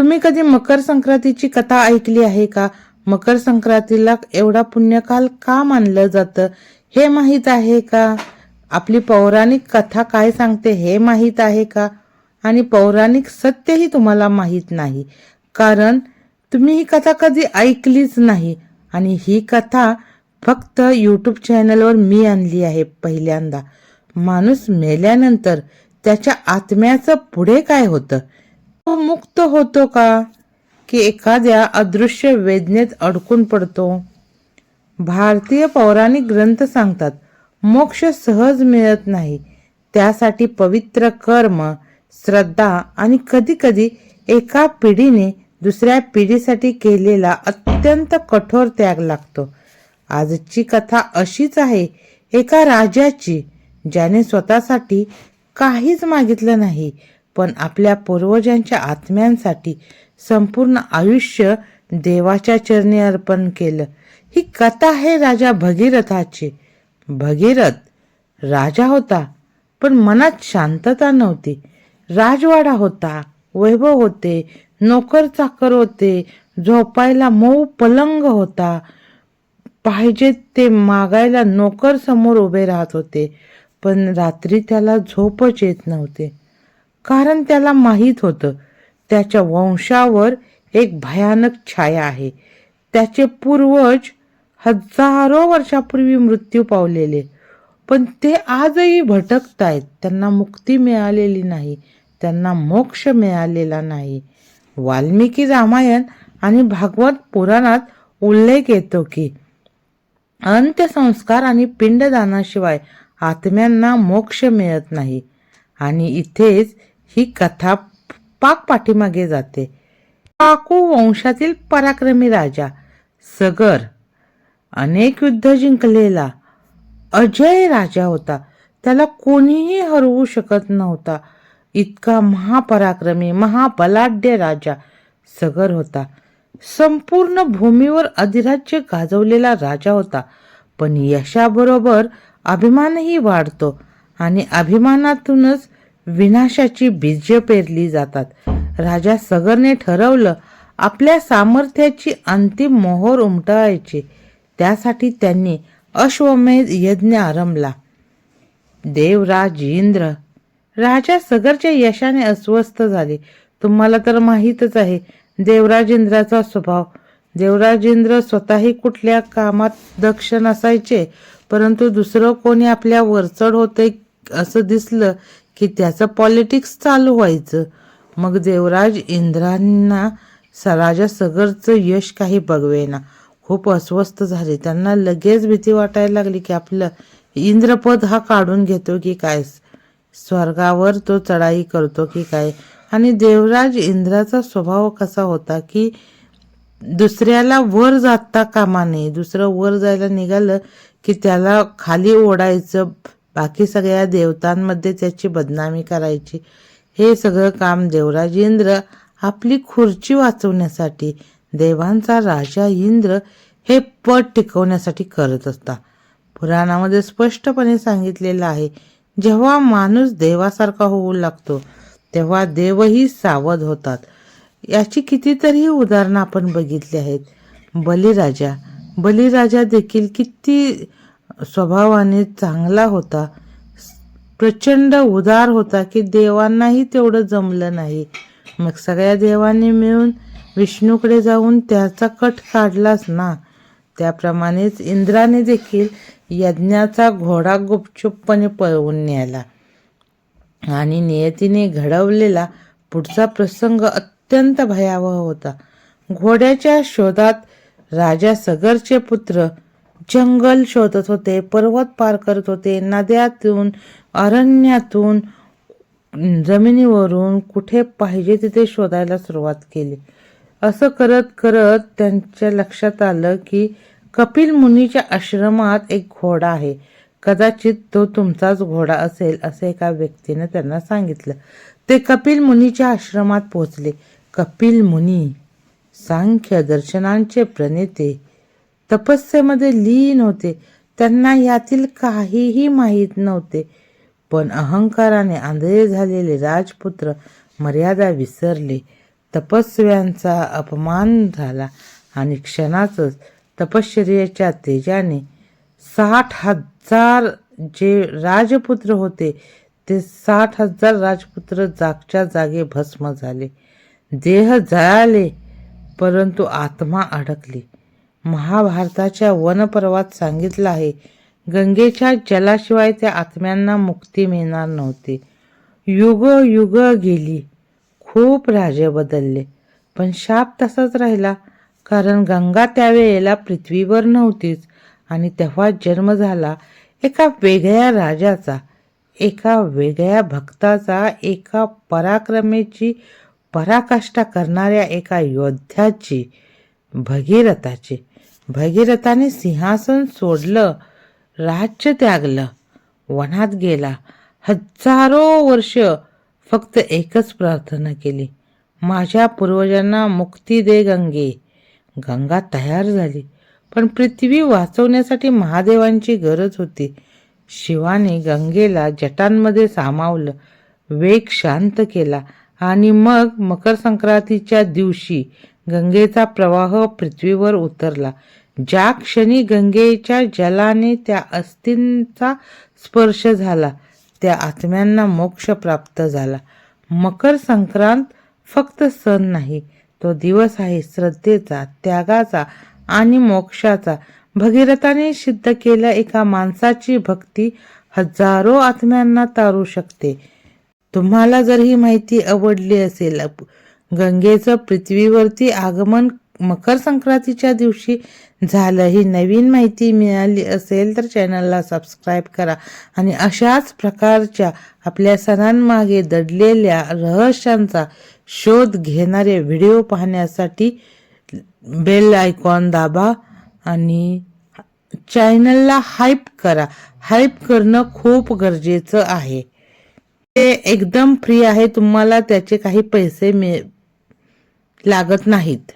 तुम्ही कधी मकर संक्रांतीची कथा ऐकली आहे का? मकर संक्रांतीला एवढा पुण्यकाल का मानलं जातं हे माहीत आहे का? आपली पौराणिक कथा काय सांगते हे माहीत आहे का? आणि पौराणिक सत्यही तुम्हाला माहीत नाही, कारण तुम्ही ही कथा कधी ऐकलीच नाही. आणि ही कथा फक्त यूट्यूब चॅनलवर मी आणली आहे पहिल्यांदा. माणूस मेल्यानंतर त्याच्या आत्म्याचं पुढे काय होतं? तो मुक्त होतो का, की एखाद्या अदृश्य वेदनेत अडकून पडतो? भारतीय पौराणिक ग्रंथ सांगतात मोक्ष सहज मिळत नाही. त्यासाठी पवित्र कर्म, श्रद्धा आणि कधीकधी एका पिढीने दुसऱ्या पिढीसाठी केलेला अत्यंत कठोर त्याग लागतो. आजची कथा अशीच आहे, एका राजाची, ज्याने स्वतःसाठी काहीच मागितलं नाही, पण आपल्या पूर्वजांच्या आत्म्यांसाठी संपूर्ण आयुष्य देवाच्या चरणी अर्पण केलं. ही कथा आहे राजा भगीरथाची. भगीरथ राजा होता, पण मनात शांतता नव्हती. राजवाडा होता, वैभव होते, नोकर चाकर होते, झोपायला मऊ पलंग होता, पाहिजे ते मागायला नोकर समोर उभे राहत होते, पण रात्री त्याला झोपच येत नव्हते. कारण त्याला माहीत होतं त्याच्या वंशावर एक भयानक छाया आहे. त्याचे पूर्वज हजारो वर्षापूर्वी मृत्यू पावलेले, पण ते आजही भटकतायत. त्यांना मुक्ती मिळालेली नाही, त्यांना मोक्ष मिळालेला नाही. वाल्मिकी रामायण आणि भागवत पुराणात उल्लेख येतो की अंत्यसंस्कार आणि पिंडदानाशिवाय आत्म्यांना मोक्ष मिळत नाही. आणि इथेच ही कथा पाक पाठीमागे जाते. काकू वंशातील पराक्रमी राजा सगर अनेक युद्ध जिंकलेला अजय राजा होता. त्याला कोणीही हरवू शकत नव्हता. इतका महापराक्रमी, महाबलाढ्य राजा सगर होता. संपूर्ण भूमीवर अधिराज्य गाजवलेला राजा होता. पण यशाबरोबर अभिमानही वाढतो आणि अभिमानातूनच विनाशाची बीज पेरली जातात. राजा सगरने ठरवलं आपल्या सामर्थ्याची अंतिम मोहोर उमटवायची. त्यासाठी त्यांनी अश्वमेध यज्ञ आरंभला. देवराज इंद्र राजा सगरच्या यशाने अस्वस्थ झाले. तुम्हाला तर माहीतच आहे देवराज इंद्राचा स्वभाव. देवराज इंद्र स्वतःही कुठल्या कामात दक्ष नसायचे, परंतु दुसरं कोणी आपल्या वरचढ होते असं दिसलं की त्याचं पॉलिटिक्स चालू व्हायचं. मग देवराज इंद्रांना राजा सगरचं यश काही बघवेना. खूप अस्वस्थ झाले. त्यांना लगेच भीती वाटायला लागली की आपलं इंद्रपद हा काढून घेतो की काय, स्वर्गावर तो चढाई करतो की काय. आणि देवराज इंद्राचा स्वभाव कसा होता की दुसऱ्याला वर जाता कामा नये. दुसरं वर जायला निघालं की त्याला खाली ओढायचं, बाकी सगळ्या देवतांमध्ये त्याची बदनामी करायची. हे सगळं काम देवराज इंद्र आपली खुर्ची वाचवण्यासाठी, देवांचा राजा इंद्र हे पद टिकवण्यासाठी करत असता. पुराणामध्ये स्पष्टपणे सांगितलेलं आहे, जेव्हा माणूस देवासारखा होऊ लागतो तेव्हा देवही सावध होतात. याची कितीतरी उदाहरणं आपण बघितली आहेत. बलिराजा देखील किती स्वभावाने चांगला होता, प्रचंड उदार होता की देवांनाही तेवढं जमलं नाही. मग सगळ्या देवांनी मिळून विष्णूकडे जाऊन त्याचा कट काढलाच ना. त्याप्रमाणेच इंद्राने देखील यज्ञाचा घोडा गुपचूपपणे पळवून न्यायला. आणि नियतीने घडवलेला पुढचा प्रसंग अत्यंत भयावह होता. घोड्याच्या शोधात राजा सगरचे पुत्र जंगल शोधत होते, पर्वत पार करत होते, नद्यातून, अरण्यातून, जमिनीवरून, कुठे पाहिजे तिथे शोधायला सुरुवात केली. असं करत करत त्यांच्या लक्षात आलं की कपिल मुनीच्या आश्रमात एक घोडा आहे. कदाचित तो तुमचाच घोडा असेल असं एका व्यक्तीने त्यांना सांगितलं. ते कपिल मुनीच्या आश्रमात पोहोचले. कपिल मुनी सांख्य दर्शनांचे प्रणेते, तपस्येमध्ये लीन होते. त्यांना यातील काहीही माहीत नव्हते. पण अहंकाराने आंधळे झालेले राजपुत्र मर्यादा विसरले. तपस्व्यांचा अपमान झाला आणि क्षणातच तपश्चर्येच्या तेजाने 60,000 जे राजपुत्र होते ते 60,000 राजपुत्र जागच्या जागे भस्म झाले. देह जळाले परंतु आत्मा अडकली. महाभारताच्या वनपर्वात सांगितलं आहे, गंगेच्या जलाशिवाय त्या आत्म्यांना मुक्ती मिळणार नव्हती. युग युग गेली, खूप राजे बदलले, पण शाप तसाच राहिला. कारण गंगा त्यावेळेला पृथ्वीवर नव्हतीच आणि तेव्हा जन्म झाला एका वेगळ्या राजाचा, एका वेगळ्या भक्ताचा, एका पराक्रमेची पराकाष्ठा करणाऱ्या एका योद्ध्याची, भगीरथाची. भगीरथाने सिंहासन सोडलं, राज्य त्यागलं, वनात गेला. हजारो वर्ष फक्त एकच प्रार्थना केली, माझ्या पूर्वजांना मुक्ती दे गंगे. गंगा तयार झाली, पण पृथ्वी वाचवण्यासाठी महादेवांची गरज होती. शिवाने गंगेला जटांमध्ये सामावलं, वेग शांत केला आणि मग मकर संक्रांतीच्या दिवशी गंगेचा प्रवाह पृथ्वीवर उतरला. ज्या क्षणी गंगेच्या जलाने त्या अस्थींचा स्पर्श झाला त्या आत्म्यांना मोक्ष प्राप्त झाला. मकर संक्रांत फक्त सण नाही, तो दिवस आहे श्रद्धेचा, त्यागाचा आणि मोक्षाचा. भगीरथाने सिद्ध केल्या एका माणसाची भक्ती हजारो आत्म्यांना तारू शकते. तुम्हाला जर ही माहिती आवडली असेल, गंगेचं पृथ्वीवरती आगमन मकर संक्रांतीच्या दिवशी झालं, ही नवीन माहिती मिळाली असेल तर चॅनलला सबस्क्राईब करा आणि अशाच प्रकारच्या आपल्या सणांमागे दडलेल्या रहस्यांचा शोध घेणारे व्हिडिओ पाहण्यासाठी बेल आयकॉन दाबा आणि चॅनलला हाईप करा. हाईप करणं खूप गरजेचं आहे. ते एकदम फ्री आहे, तुम्हाला त्याचे काही पैसे लागत नाहीत.